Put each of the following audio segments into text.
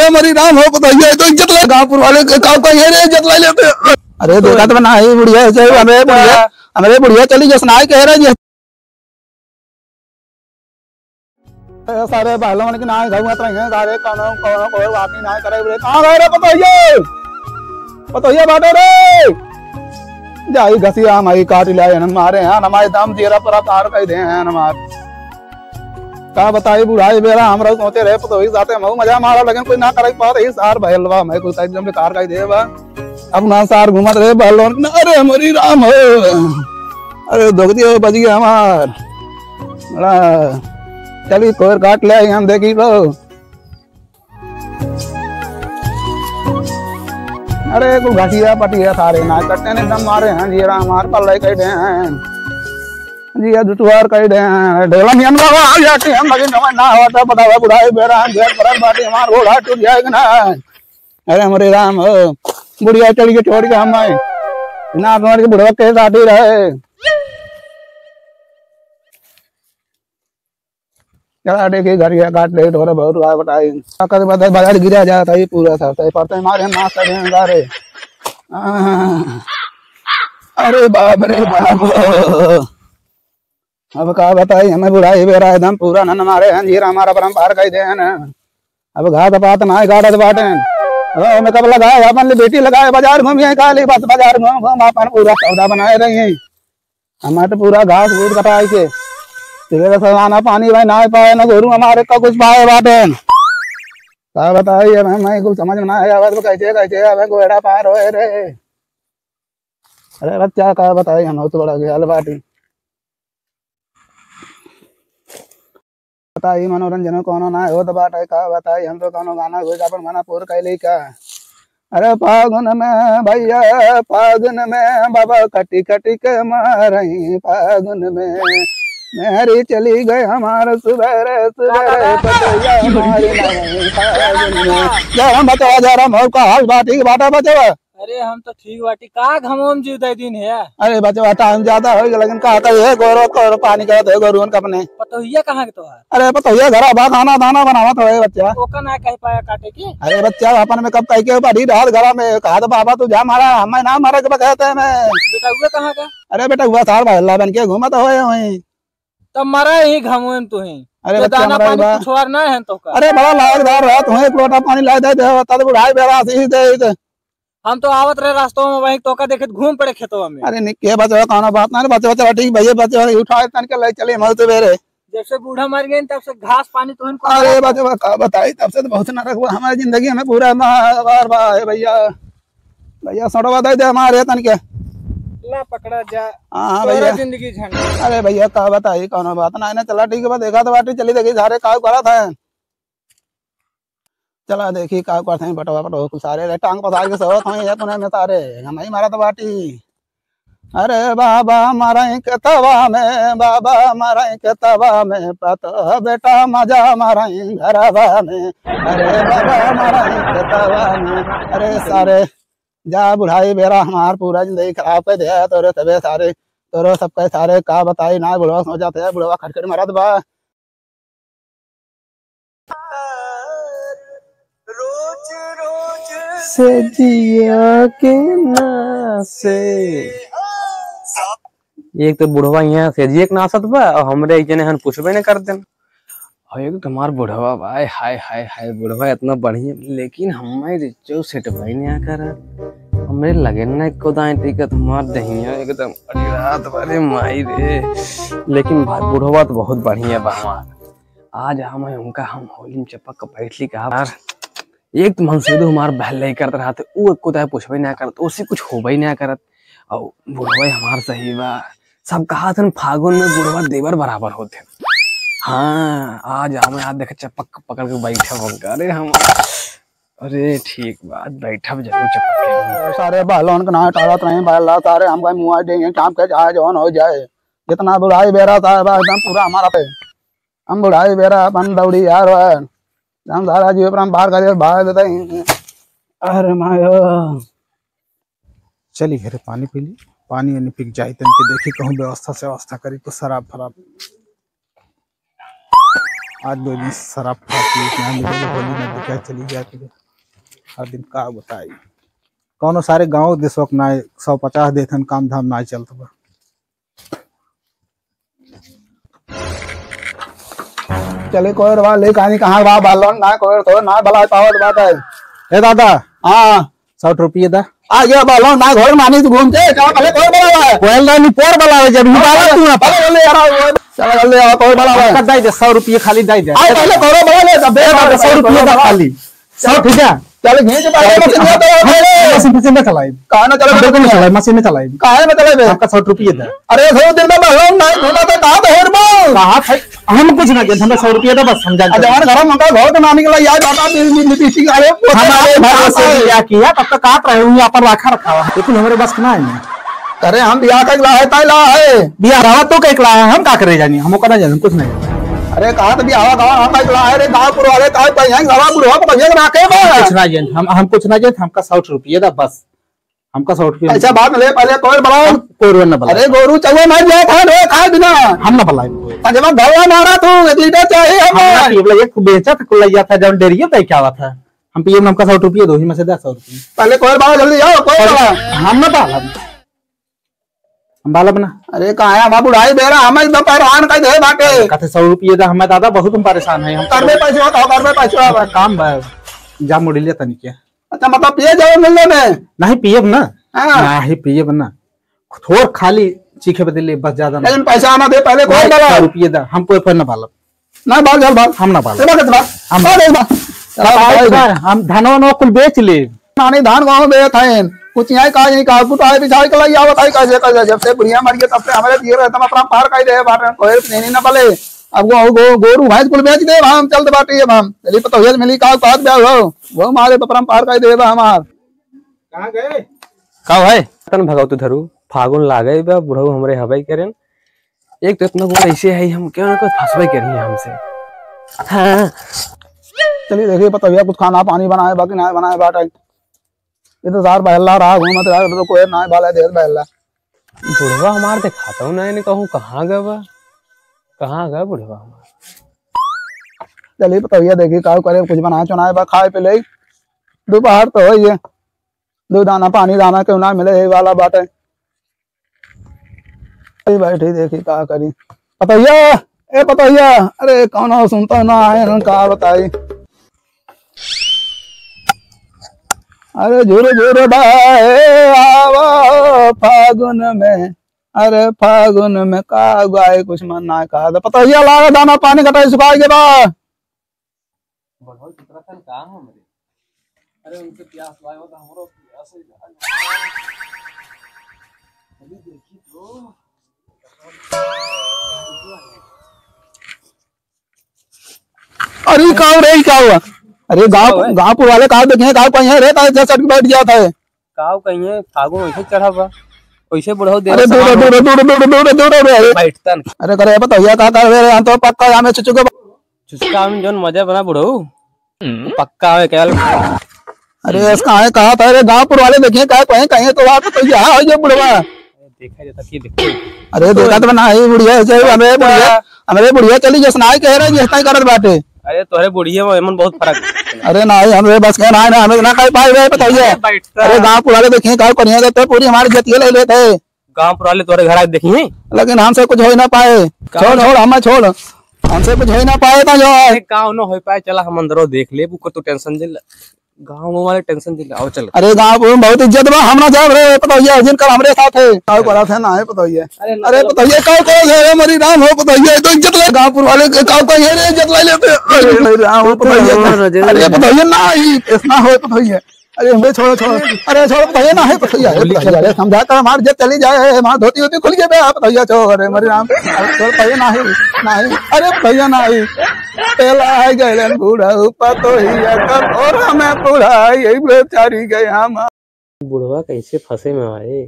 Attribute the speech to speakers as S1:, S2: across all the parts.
S1: हमारी राम हो बताइए तो इज्जत ले गांवपुर वाले गांव का ये इज्जत ले लेते। अरे देखा तो ना ही बुढ़िया हमारे बुढ़िया चली जैसे ना कह रहे जी सारे पहलवान की ना घूमत रहे सारे कौन कौन कोई बात ना करे बोले कहां गए रे बताइए बाटो रे जाई घसिया माई काट लाए न मारे हैं हमारे दाम तेरा पर तार कह दे हैं हमार का बताई बुढ़ाई बेरा हमरा सोते रहे पतोही साथे मऊ मजा मारा लेकिन कोई ना करे पात ही सार भैलवा मैं कोई एकदम बेकार कह देबा अब ना सार घूमत रहे पहलवान अरे हमारी राम हो अरे दोगदी हो बज गया हमार बड़ा चली कोर काट ले हम देखी तो अरे को घाटिया पटिया सारे ना कटने ने दम मारे हैं जी राम मार पल्ले कह दे हैं जी जुटवार कह दे हैं ढोला नियन लगा आ जाती हम लगे ना होता पता है बुढ़ाई बेरा घेर पर बाटी हमार घोड़ा टूट जाएगा ना अरे हमारे राम बुढ़िया चढ़ के छोड़ के हम आए ना तुम्हारे के बुढ़वा के साथ ही रहे चला देखिए घर गया काट ले थोड़ा बहुत गाय बताई बाजार गिरा जाता है पूरा सरता पड़ता है हमारे नाश कर सारे अरे बाप रे बाप अब का बताई हमें बुढ़ाई बेरा एकदम पूरा न हमारे जीरा हमारा परम्पार कह दे न अब घाट पात ना गाड़त बाटे मैं कब लगाए अपन बेटी लगाए बाजार घूमिए खाली बस बाजार घूम घूम अपन पूरा सौदा बनाए रही है हमारे तो पूरा घास फूट कटाई के सवाना पानी भाई ना पाए ना गोरू हमारे का कुछ पाए बाटे क्या बताइए मैं कुछ समझ में ना आया तो कैसे गोड़ा पार हो रे अरे बच्चा क्या बताइए हम तो बड़ा ख्याल बाटी बताइए मनोरंजन कोनो ना हो तो बात है का बताइए हम तो कोनो गाना हो अपन मना पूर कैली का अरे फागुन में भैया फागुन में बाबा कटी कटी के मारही फागुन में मेरी चली गए हमारे सुबेरे सुबेरे पतैया हमारी नहीं फागुन में जा हम बचवा जा रहा मौका हाल बाटी बाटा बचवा
S2: अरे हम तो ठीक बाटी का घमोम जीवते दिन है
S1: अरे बचवा टाइम ज्यादा हो गया लेकिन कहा है गोरो को पानी का दे गोरुन कपने
S2: पतोहिया कहां के तो है
S1: अरे पतोहिया घरा बा खाना दाना बनावत है बच्चा
S2: ओका ना कह पाया काटे की
S1: अरे बच्चा अपन में कब कह के पड़ी रात घरा में कहा तो बाबा तू जा मारा हमें ना मारा के कहते हैं मैं
S2: बेटा हुआ कहां का
S1: अरे बेटा हुआ सार भाई बन के घूमा तो होए वहीं
S2: तब मरा ही घमोम तू ही
S1: अरे
S2: तो
S1: बच्चा
S2: दाना
S1: मरा
S2: पानी
S1: बा
S2: कुछवार ना है तो का
S1: अरे बड़ा लायकदार रहा तुम्हें एक लोटा पानी ला दे तब बुढ़ाई बेरा सी दे
S2: हम तो आवत रहे रास्तों में वहीं तोका देखे घूम पड़े खेतों में
S1: अरे निके बच्चा खाना बात ना बच्चा बच्चा ठीक भैया बच्चा उठाए तन के ले चले मल सवेरे
S2: जब से बूढ़ा मर गए तब से घास पानी तो इनको
S1: अरे बच्चा का बताई तब से तो बहुत ना रखवा हमारी जिंदगी में पूरा बार बार भैया भैया सड़वा दे हमारे तन के
S2: ला पकड़ा जा
S1: हाँ भैया
S2: जिंदगी झंड
S1: अरे भैया का बताई कौन बात ना चला ठीक है देखा तो बाटी चली देखी सारे का करा था चला देखी का करते हैं बटवा बटो सारे टांग पसार के सोत हैं पुणे में सारे हम ही मारा तो बाटी अरे बाबा मारा के तवा में बाबा मारा के तवा में पतो बेटा मजा मारा घरवा में अरे बाबा मारा के तवा में अरे सारे जा बुढ़ाई बेरा हमार पूरा जिंदगी खराब कर दिया तोरे सबे सारे तोरो सबके सारे का बताई ना बुढ़वा सो जाते है बुढ़वा खटखट मारा बा रोज रोज से जिया के ना से
S3: एक तो बुढ़वा यहाँ सेजिए के नासत बा और हमरे एक जने हन पुछबे न कर देन और एक तो हमार बुढ़वा भाई हाय हाय हाय बुढ़वा इतना बढ़िया लेकिन हमारे जो सेट भाई नहीं कर हमरे लगे ना को दाएं टिकट मार दहिया एकदम अरे रात वाले माई रे लेकिन भाई बुढ़वा तो बहुत बढ़िया बा हमार आज हम उनका हम होली में चपक के बैठली का यार एक तो मन से हमार बहल नहीं करते रहते वो को दाएं पुछबे ना करत उसी कुछ होबे ना करत और बुढ़वा हमार सही बा सब कहा था फागुन में बुढ़वा देवर बराबर होते हाँ आज हमें आज देखे चपक पकड़ के बैठे होगा अरे हम अरे ठीक बात बैठा जरूर चपक
S1: सारे बालों का ना टाड़ा तो नहीं बाला सारे हम मुँह देंगे काम के चाहे जौन हो जाए जितना बुढ़ाई बेरा था एकदम पूरा हमारा पे हम बुढ़ाई बेरा अपन दौड़ी यार हम सारा जीव हम बाहर कर बाहर देते हैं अरे मायो
S4: चली घरे पानी पी ली पानी यानी पिक जाए तन के देखी कहूँ व्यवस्था से व्यवस्था करी तो शराब फराब आज 2 दिन शराब खाती है, होली में दिखा चली जाती है। हर दिन का बताई कौन सारे गांव देशक ना 150 देथन काम धाम ना चलत बा।
S1: चले कोई रवा ले कहानी कहाँ बा बालोन ना कोई तो ना भला पावत बात है।
S4: ए दादा
S1: हाँ
S4: 100 रुपये दा
S1: आ गया बालोन ना घोड़ मानी तू घूमते क्या पहले कोई बड़ा है
S4: कोयल रानी पोर बलावे जब निकाला तू ना
S1: पहले ले यार चल जल्दी आ कोई बड़ा है
S4: दाई दे 100 रुपये खाली दाई दे।
S1: आ पहले कोई बड़ा ले तब
S4: 100 रुपये दा खाली 100 ठीक है।
S1: चल घींच पहले
S4: मशीन में चलाई
S1: कहां ना चले
S4: बिल्कुल चलाई मशीन में चलाई
S1: काहे में चले बे
S4: आपका 100 रुपये दा।
S1: अरे 100 दिन में बालोन ना घूमा तो कहां पे हेर बो
S4: कहा था हम कुछ ना जानते हमें 100 रुपये दा बस समझा।
S1: जवान घर में का बहुत नामी के लिए याद आता लिपस्टिक आले
S4: हमारे घर से क्या किया तब तक काट रहे हूं यहाँ पर रखा हुआ लेकिन हमारे बस ना है।
S1: अरे हम बियाह का ला है ताई ला है
S4: बिया रहा तो कई ला है हम का करे जानी हम का जाने कुछ नहीं।
S1: अरे कहा तो बियाह गांव हम का ला है रे गांव वाले का पहन गवा बुढ़वा को भैया राखे बा
S4: कुछ ना जान हम कुछ ना जान हमका 100 रुपये दा बस हमका 100 रुपये
S1: अच्छा बात में ले पहले कोई बड़ा
S4: कोई ना बला।
S1: अरे गोरू चवे मर जाए था रे खाए बिना
S4: हम ना बलाए
S1: जब गवा मारा तू लीटर चाहिए हमें
S4: हम एक बेचा था कुल लिया था जब डेरिया पे क्या हुआ था हम पीए में हमका 100 रुपये दो ही में से 100 रुपये
S1: पहले कोई बड़ा जल्दी आओ कोई बड़ा
S4: हम ना बाला हम बाला बना।
S1: अरे कहां है हम बुढ़ाई बेरा हम एकदम परेशान कर दे बाटे
S4: कहते 100 रुपये दा हमें दादा बहुत हम परेशान है हम
S1: कर में पैसे होता कर में पैसे होता
S4: काम जा मुड़ी लिया तनी क्या।
S1: अच्छा मतलब पिए जाओ मिलने में
S4: नहीं पियब ना
S1: हां
S4: नहीं पियब ना थोड़ खाली चीखे बदले बस ज्यादा
S1: लेकिन पैसा आना दे पहले कोई बड़ा
S4: 100 रुपये दा हम कोई ना बालब
S1: ना बाल चल बाल
S4: हम ना बालब हम धनवा नो कुल बेच ले
S1: नानी धान गांव में थे कुछ यहाँ काज नहीं कहा कुछ आए बिछाई के लिए आवत है कैसे कैसे जब से बुढ़िया मर गई तब से हमारे दिए रहता अपना पार कर दे बाटे कोई नहीं ना पले अब गोरू भैंस कुल बेच दे हम चलते बाटे हम चली पता हो मिली का बात ब्याह हो वो हमारे अपना पार कर दे हमार
S4: कहां गए
S3: का भाई तन भगवत धरू फागुन लागे बा बुढ़ऊ हमरे हवाई करेन एक तो इतना गुण ऐसे है हम क्यों ना कोई फसवाई करी हमसे। हां
S1: चलिए देखिए पता भैया कुछ खाना पानी बनाए बाकी ना बनाए बाटे ये तो सार बहला रहा घूमत रहा तो कोई ना बाला देर बहला
S3: बुढ़वा हमार दिखाता हूँ नहीं कहूँ कहाँ गया बुढ़वा हमार।
S1: चलिए पता भैया देखिए का करे कुछ बनाए चुनाए बा खाए पे ले दोपहर तो हो ये दो दाना पानी दाना क्यों ना मिले ये वाला बाटे बैठी देखी का करी पतैया ए पतैया अरे कौन सुनता ना है का बताई अरे झूरे झूरे बाए आवा फागुन में अरे फागुन में का गाय कुछ मन ना कहा था पतैया लागा दाना पानी कटाई सुखाए के बा
S3: अरे उनसे प्यास लाए हो तो हमरो प्यास ही अभी देखी तो
S1: अरे का रे क्या हुआ अरे गाँव वाले कहा देखे गाँव कहीं रे सट बैठ जाता है
S3: काव कहीं फागुन वैसे चढ़ा हुआ वैसे बुढ़ऊ दे
S1: अरे दूर दूर दूर दूर दूर दूर
S3: बैठता
S1: अरे करे बताइए का कर रहे तो पक्का यहाँ में चुचू के
S3: चुचका में जोन मजा बना बुढ़ऊ पक्का है क्या।
S1: अरे इसका है कहा था अरे गाँव वाले देखे कहा कहीं कहीं तो आप तो यहाँ हो ये बुढ़वा
S3: देखा जाता कि देखो
S1: अरे देखा तो ना ही बुढ़िया हमारे बुढ़िया चली जैसे ना कह रहे जैसा करत बाटे
S3: अरे तोहरे बुढ़िया में मन बहुत फर्क
S1: अरे ना हमें बस के ना हमें ना कह पाए रहे बताइए अरे गाँव वाले देखे गाँव करिए तो पूरी हमारी जतिये ले लेते
S3: गाँव वाले तोहरे घर देखिए
S1: लेकिन हमसे कुछ हो ही ना पाए छोड़ छोड़ हमें छोड़ हमसे कुछ हो ही ना पाए था जो
S3: गाँव न हो पाए चला हम अंदरों देख ले तो टेंशन दिल गाँव वाले टेंशन दिल आओ चल।
S1: अरे गाँव में बहुत इज्जत बा हम ना जाब रे पतैया जिन कल हमरे साथ है गाँव करा थे ना है पतैया अरे पतैया काव को है मरी राम हो पतैया तो इज्जत ले गाँव वाले काव को है रे इज्जत ले लेते अरे राम हो पतैया अरे पतैया ना ही इतना हो पतैया अरे हमें छोड़ो छोड़ो अरे छोड़ो पतैया ना है पतैया अरे समझा कर हमार इज्जत चली जाए हमार धोती होती खुल के बे पतैया छोड़ अरे मरी राम छोड़ पतैया ना ही अरे पतैया ना ही पहला है गैलन बूढ़ा ऊपर तो ही और हमें बूढ़ा यही बेचारी गए हम
S3: बुढ़वा कैसे फंसे में आए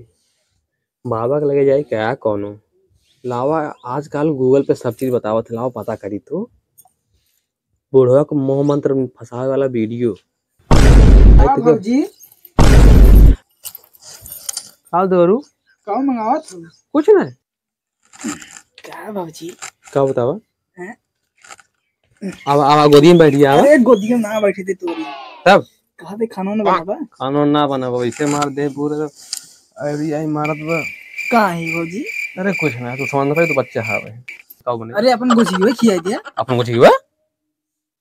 S3: बाबा के लगे जाए क्या कौनो लावा आजकल गूगल पे सब चीज बतावत लावा पता करी तो बुढ़वा को मोह मंत्र फंसावे वाला वीडियो
S2: जी
S3: दौरू
S2: का मंगावत
S3: कुछ ना
S2: क्या बाबूजी
S3: क्या बतावा अब गोदी में बैठ गया।
S2: अरे गोदियों ना बैठी थी तोरी
S3: तब
S2: कहा थे खाना ना बना बा
S3: खाना ना बना वैसे मार दे पूरे। अरे आई मारत बा।
S2: कहाँ है भौजी?
S3: अरे कुछ ना तू समझ रही तो बच्चा है भाई कब बने।
S2: अरे अपन गोची हुए खिया दिया।
S3: अपन कुछ हुआ?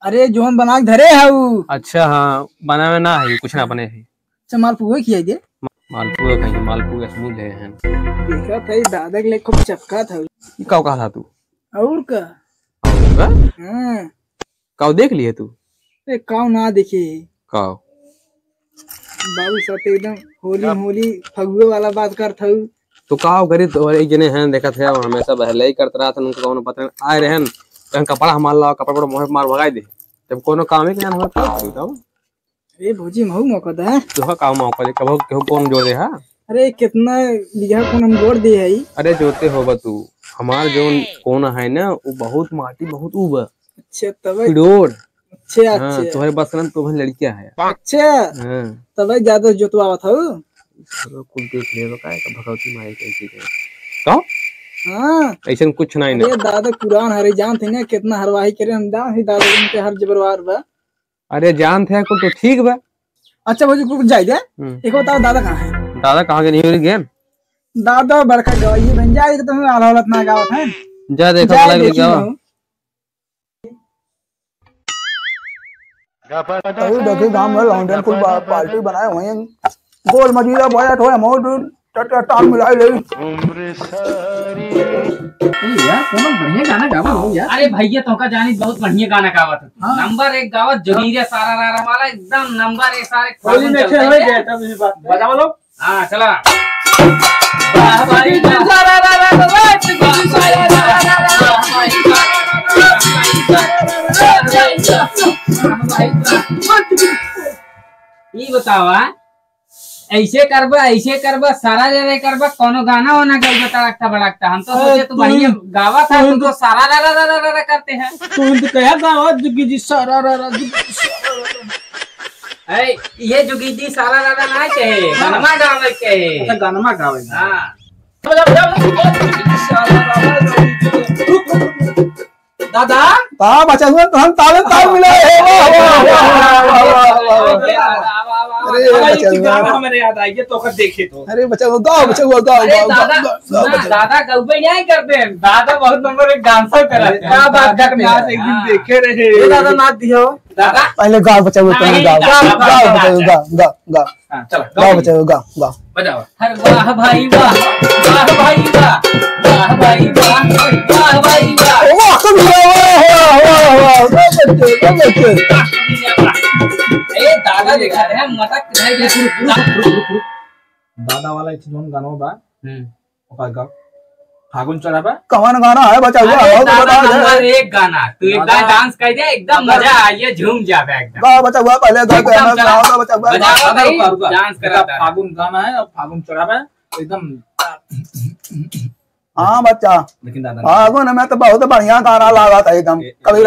S2: अरे जोन बना के धरे है वो।
S3: अच्छा हाँ बना में ना है कुछ ना बने है।
S2: अच्छा मालपुआ खिया दिया।
S3: मालपुआ कहीं मालपुआ स्मूथ है।
S2: देखा था दादा के लिए खूब चपका था।
S3: कब कहा था तू?
S2: और का
S3: होगा
S2: हाँ
S3: कब देख लिए तू?
S2: अरे काव ना देखे
S3: कब
S2: बाबू साथ एकदम होली होली फगुए वाला बात कर था।
S3: तो कब करी तो एक जने हैं देखा थे वो हमेशा बहले ही करता रहा था उनको कौन पता आए रहे कहीं कपड़ा हमार ला कपड़ा पर मोहर मार भगाई दे जब कोनो काम है कि ना हो।
S2: अरे भौजी महू मौका था
S3: तो काम मौका दे कब कौन जोड़े हा?
S2: अरे कितना बीघा कौन हम जोड़ दिए है।
S3: अरे जोते होगा तू हमार जो कोना है ना वो बहुत माटी बहुत उब
S2: अच्छा तब
S3: पिडोर।
S2: अच्छा
S3: हाँ
S2: अच्छा
S3: तुम्हारे बस ना तुम्हारी लड़कियां है।
S2: अच्छा
S3: हाँ
S2: तब ज्यादा जोतवा था।
S3: कुल देख ले तो काय का भगवती माई कैसी है कहो
S2: हाँ
S3: ऐसा कुछ नहीं
S2: अरे दादा कुरान हरे जान थे ना कितना हरवाही करे हम दान ही दादा उनके हर जबरवार बा।
S3: अरे जान थे कुल तो ठीक बा।
S2: अच्छा भौजी कुछ जाए दे एक बताओ दादा कहाँ है?
S3: दादा कहाँ के नहीं हो रही गेम
S2: दादा बड़का गवाही बन जाए तो तुम्हें आला ना गावत है
S3: जा देखो
S2: जाए
S3: अलग
S2: देखी
S3: जाओ।
S2: ना।
S1: तभी देखे गांव में लॉन्डन कुल पार्टी बनाए हुए हैं गोल मजीरा बोया ठोया मोड़ टाल मिलाई ले।
S2: यार कौन बढ़िया गाना गावा हो यार।
S5: अरे भैया तो का जानी बहुत बढ़िया गाना गावत है। नंबर 1 गावत जोगिरिया सारा रारा वाला एकदम नंबर 1 सारे
S2: होली में खेल हो गया तब इस बात बजा लो।
S5: हां चला वाह भाई सारा रारा वाह सारा ये बतावा ऐसे करबा सारा रे करबा कोनो गाना होना गई बता रखता बड़ाकता हम तो सोचे तू बढ़िया गावा था तुम तो सारा रा करते हैं।
S2: तू कहा गावा जुगी जी सारा रा
S5: ए ये जुगी जी सारा रा ना कहे गाना गावे के
S2: अच्छा गाना गावे।
S5: हां
S2: दादा
S1: ता बचा हुआ तो हम ताल मिलाए।
S2: गाना हमारे याद आई तो कर देखे तो।
S1: अरे बचा हुआ गाओ
S5: दादा गौबे नहीं करते दादा बहुत नंबर 1 डांसर करा
S2: क्या बात कर नाच एक दिन देखे रहे। ये दादा नाच दियो
S5: दादा
S1: पहले गाओ बचा हुआ तुम गाओ गाओ बचा हुआ गाओ
S5: बजाओ हर वाह भाई वाह वाह भाई वाह वाह भाई वाह वाह भाई वाह। ए दादा देखा रहे मटक
S2: दादा वाला एक जोन गाना बा ओका गाओ फागुन चढ़ाबा
S1: कौन गाना है बचा हुआ
S5: नंबर 1 गाना तू एक बार डांस कर दे एकदम मजा आइए झूम जावे एकदम
S1: गाओ बचा हुआ पहले गाओ बचा हुआ
S5: डांस करा
S2: फागुन गाना है और फागुन चढ़ाबा एकदम।
S1: हाँ बच्चा
S2: लेकिन दादा
S1: फागुन में तो बहुत बढ़िया गाना लगा था एकदम कभी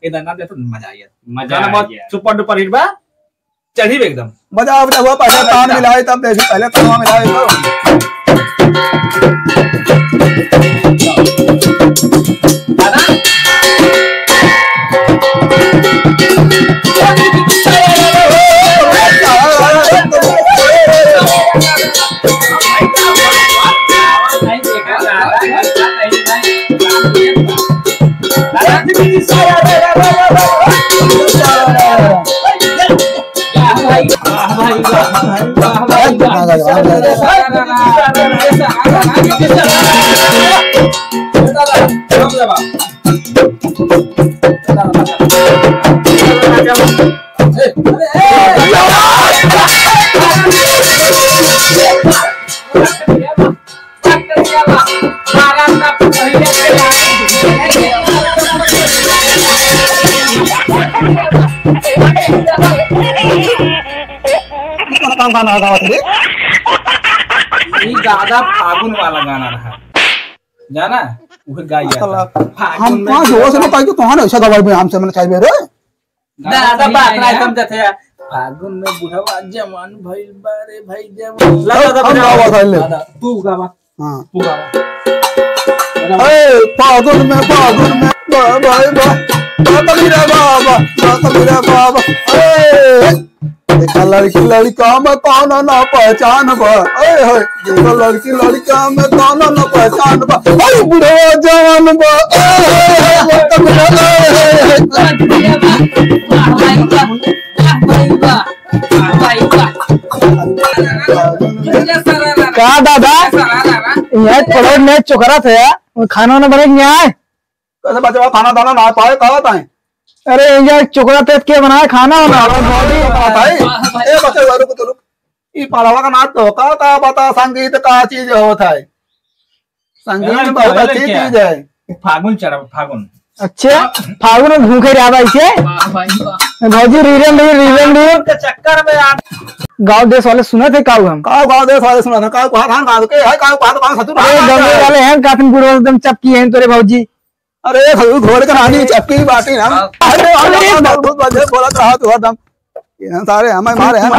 S2: इधर ना दे तो मजा आइए गाना बहुत सुपर डुपर हिट बा चढ़ी एकदम।
S1: बजा बचा हुआ पहले तान मिलाए तब देखी पहले तान मिलाए गाना गावा थे
S2: ये दादा फागुन वाला गाना रहा जाना वो गाइया
S1: हम पांच हो से कह के तोहन ऐसा गवाई में हमसे मन चाहिए रे
S2: दादा बात ना एकदम जथे फागुन में बुढ़वा जवान भइल बारे भाई जवान
S1: हम गावा था ले
S2: दादा तू गावा
S1: हां
S2: तू गावा
S1: ए फागुन में वाह भाई वाह कबीरा बाबा कबीरा बाबा देखा लड़की लड़का में कौन ना पहचान बा देखा लड़की लड़का में कौन ना पहचान बा बुढ़वा जवान बा
S2: का दादा यहाँ पड़ोस में चोकरा थे खाना वाना बने यहाँ
S1: कैसे बच्चा खाना दाना ना पाए कहा था
S2: अरे यहाँ चोकरा थे के बनाए खाना वाना
S1: ए बच्चे रुक तो रुक ये पढ़ावा का नाच तो का बता संगीत का चीज होता है संगीत बहुत अच्छी चीज है
S2: फागुन चढ़ा फागुन
S5: अच्छा फागुन में भूखे रहा इसे भौजी रीजन
S2: के चक्कर में आप
S5: गांव देश वाले सुने थे काऊ हम
S1: गाँव देश वाले सुना था काऊ खान का के है काऊ कौन सतुर
S5: गांव वाले हैं काफी बुढ़े एकदम चपकी हैं तोरे भौजी
S1: अरे घोड़ का रानी चपकी बाटी हम अरे बोला था तू हरदम सारे हमें मारे हैं